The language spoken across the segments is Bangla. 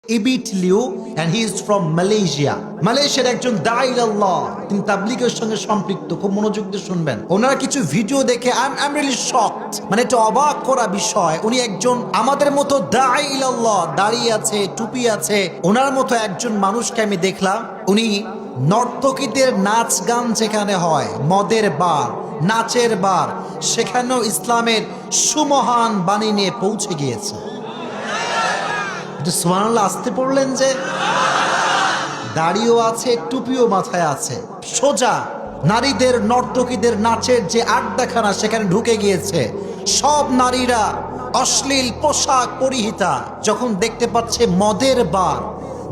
ইবিট Liu and he is from Malaysia. মালয়েশিয়ার একজন দাঈ আল্লাহ, তিনি তাবলীগের সঙ্গে সম্পৃক্ত। খুব মনোযোগ দিয়ে শুনবেন। ওনার কিছু ভিডিও দেখে I'm really shocked, মানে এটা অবাক করা বিষয়। উনি একজন আমাদের মতো দাঈ আল্লাহ, দাড়ি আছে, টুপি আছে, ওনার মতো একজন মানুষকে আমি দেখলাম। উনি নর্তকীদের নাচ গান যেখানে হয়, মদের বার, নাচের বার, সেখানেও ইসলামের সুমহান বাণী নিয়ে পৌঁছে গিয়েছে। সুবহানাল্লাহ আসতে পড়লেন যে, দাড়িও আছে, টুপিও মাথায় আছে, সোজা নারীদের নর্তকীদের নাচের যে আড্ডাখানা সেখানে ঢুকে গিয়েছে। সব নারীরা অশ্লীল পোশাক পরিহিতা, যখন দেখতে পাচ্ছে মদের বার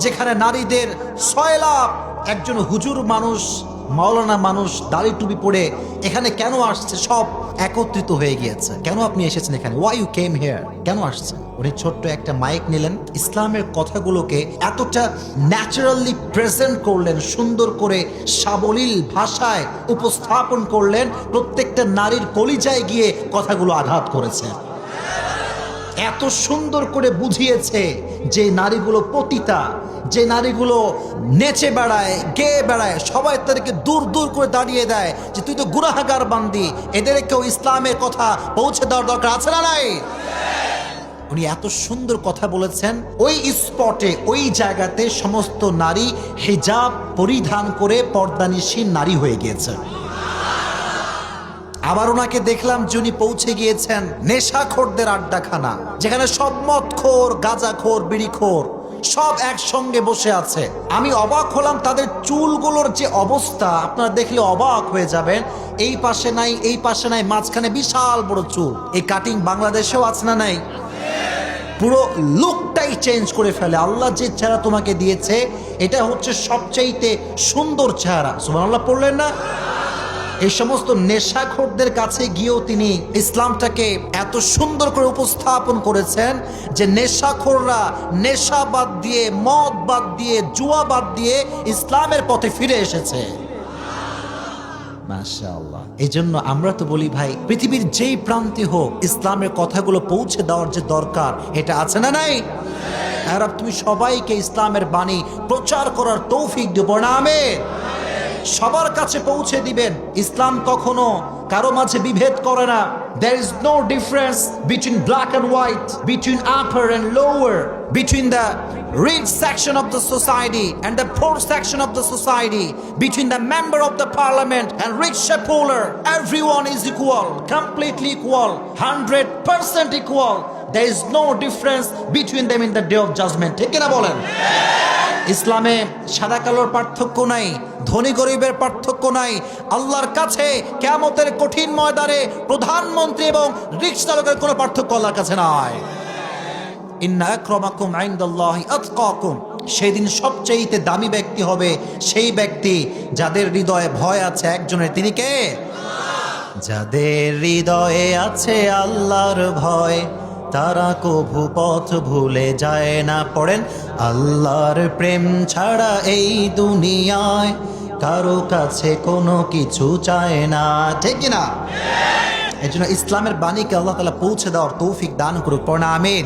যেখানে নারীদের সয়লাভ, একজন হুজুর মানুষ, মাওলানা মানুষ দাড়ি টুপি পরে এখানে কেন আসছে, সব একত্রিত হয়ে গিয়েছে। কেন আপনি এসেছেন এখানে? Why you came here? কেন আসছেন? উনি ছোট্ট একটা মাইক নিলেন, ইসলামের কথাগুলোকে এতটা ন্যাচারালি প্রেজেন্ট করলেন, সুন্দর করে সাবলীল ভাষায় উপস্থাপন করলেন, প্রত্যেকটা নারীর কলিজায় গিয়ে কথাগুলো আঘাত করেছে। এত সুন্দর করে বুঝিয়েছে যে নারীগুলো পতিতা, যে নারীগুলো নেচে বেড়ায়, গেয়ে বেড়ায়, সবাই তাদেরকে দূর দূর করে দাঁড়িয়ে দেয় যে তুই তো গুনাহগার বান্দি, এদেরকেও ইসলামের কথা পৌঁছে দেওয়ার দরকার আছে না নাই? উনি এত সুন্দর কথা বলেছেন। ওই স্পটে, ওই জায়গাতে সমস্ত নারী হিজাব পরিধান করে পর্দানিশীন নারী হয়ে গিয়েছে। আবার ওনাকে দেখলাম যিনি পৌঁছে গিয়েছেন নেশাখোরদের আড্ডাখানা, যেখানে সব মদখোর, গাঁজাখোর, বিড়িখোর সব একসঙ্গে বসে আছে। আমি অবাক হলাম তাদের চুলগুলোর যে অবস্থা, আপনারা দেখলে অবাক হয়ে যাবেন। এই পাশে নাই, এই পাশে নাই, মাঝখানে বিশাল বড় চুল। এই কাটিং বাংলাদেশেও আছে না নাই? পুরো লুকটাই চেঞ্জ করে ফেলে। আল্লাহ যে চেহারা তোমাকে দিয়েছে এটা হচ্ছে সবচাইতে সুন্দর চেহারা। সুবহানাল্লাহ পড়লেন না? এই সমস্ত নেশাখোরদের কাছে গিয়েও তিনি ইসলামটাকে এত সুন্দর করে উপস্থাপন করেছেন যে নেশাখোররা নেশা বাদ দিয়ে, মদ বাদ দিয়ে, জুয়া বাদ দিয়ে ইসলামের পথে ফিরে এসেছে। মাশাআল্লাহ। এই জন্য আমরা তো বলি ভাই, পৃথিবীর যেই প্রান্তে হোক ইসলামের কথাগুলো পৌঁছে দেওয়ার যে দরকার, এটা আছে না নাই? আর তুমি সবাইকে ইসলামের বাণী প্রচার করার তৌফিক দিব না, আমিন। সবার কাছে পৌঁছে দিবেন। ইসলাম কখনো কারো মাঝে বিভেদ করে না। There is no difference between black and white, between upper and lower, between the rich section of the society and the poor section of the society, between the member of the parliament and rich shareholder. Everyone is equal, completely equal, 100% equal. There is no difference between them in the day of judgment. ঠিক কিনা বলেন? ইসলামে সাদা কালোর পার্থক্য নাই, ধনী গরিবের পার্থক্য নাই। আল্লাহর কাছে কিয়ামতের কঠিন ময়দানে প্রধানমন্ত্রী এবং রিকশা চালকের কোনো পার্থক্য আল্লাহর কাছে নাই। ইন্না আকরামাকুম ইনদাল্লাহি আতকাকুম। সেদিন সবচেয়ে দামি ব্যক্তি হবে সেই ব্যক্তি যাদের হৃদয়ে ভয় আছে একজনের, তিনি কে? যাদের হৃদয়ে আছে আল্লাহর ভয়, তারা কভু পথ ভুলে যায় না। পড়েন, আল্লাহর প্রেম ছাড়া এই দুনিয়ায় কারো কাছে কোনো কিছু চায় না। ঠিক কিনা? এই জন্য ইসলামের বাণীকে আল্লাহ তাআলা পৌঁছে দেওয়ার তৌফিক দান করুক। পড়েন আমিন।